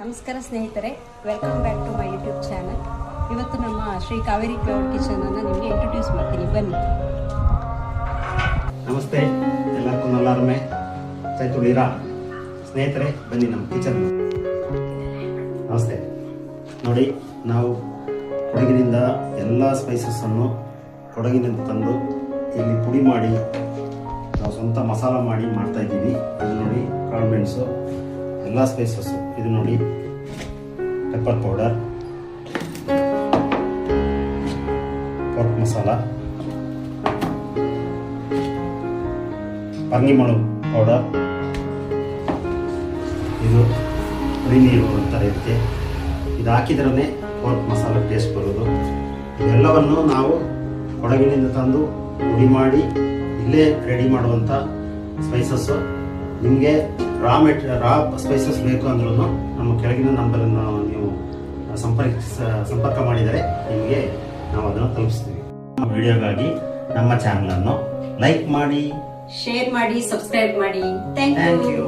ನಮಸ್ಕಾರ ಸ್ನೇಹಿತರೆ, welcome back to my YouTube channel. ಇವತ್ತು ನಮ್ಮ ಶ್ರೀ ಕಾವೇರಿ ಕ್ಲೌಡ್ ಕಿಚನ್ ಅನ್ನು ನಿಮಗೆ ಇಂಟ್ರೊಡ್ಯೂಸ್ ಮಾಡ್ತೀನಿ, ಬನ್ನಿ. ನಮಸ್ತೆ ಎಲ್ಲರಿಗೂ ನಲ್ಲಾರಮೆ ಚೈತುಳೀರಾ ಸ್ನೇಹಿತರೆ, ಬನ್ನಿ ನಮ್ಮ ಕಿಚನ್. ನಮಸ್ತೆ. ನೋಡಿ, ನಾವು ಕೊಡಗಿನಿಂದ ಎಲ್ಲ ಸ್ಪೈಸಸ್ಸನ್ನು ಕೊಡಗಿನಿಂದ ತಂದು ಇಲ್ಲಿ ಪುಡಿ ಮಾಡಿ ನಾವು ಸ್ವಂತ ಮಸಾಲ ಮಾಡಿ ಮಾಡ್ತಾ ಇದ್ದೀವಿ. ಇದು ನೋಡಿ, ಕಾಳು ಮೆಣಸು, ಎಲ್ಲ ಸ್ಪೈಸಸ್ಸು. ಇದು ನೋಡಿ, ಪೆಪ್ಪರ್ ಪೌಡರ್, ಪೋರ್ಕ್ ಮಸಾಲ, ಪರ್ನಿಮಳು ಪೌಡರ್, ಇದು ಪುಡಿ ನೀರು ಅಂತಾರೆ ಇದಕ್ಕೆ. ಇದು ಹಾಕಿದ್ರೇ ಪೋರ್ಕ್ ಮಸಾಲ ಟೇಸ್ಟ್ ಬರೋದು. ಇವೆಲ್ಲವನ್ನು ನಾವು ಕೊಡಗಿನಿಂದ ತಂದು ಪುಡಿ ಮಾಡಿ ಇಲ್ಲೇ ರೆಡಿ ಮಾಡುವಂಥ ಸ್ಪೈಸಸ್ಸು. ನಿಮಗೆ ರಾ ಸ್ಪೈಸಸ್ ಬೇಕು ಅಂದ್ರೂ ನಮ್ಮ ಕೆಳಗಿನ ನಂಬರನ್ನು ನೀವು ಸಂಪರ್ಕ ಮಾಡಿದರೆ ನಿಮಗೆ ನಾವು ಅದನ್ನು ತಲುಪಿಸ್ತೀವಿ. ವಿಡಿಯೋಗಾಗಿ ನಮ್ಮ ಚಾನಲನ್ನು ಲೈಕ್ ಮಾಡಿ, ಶೇರ್ ಮಾಡಿ, ಸಬ್ಸ್ಕ್ರೈಬ್ ಮಾಡಿ. Thank you.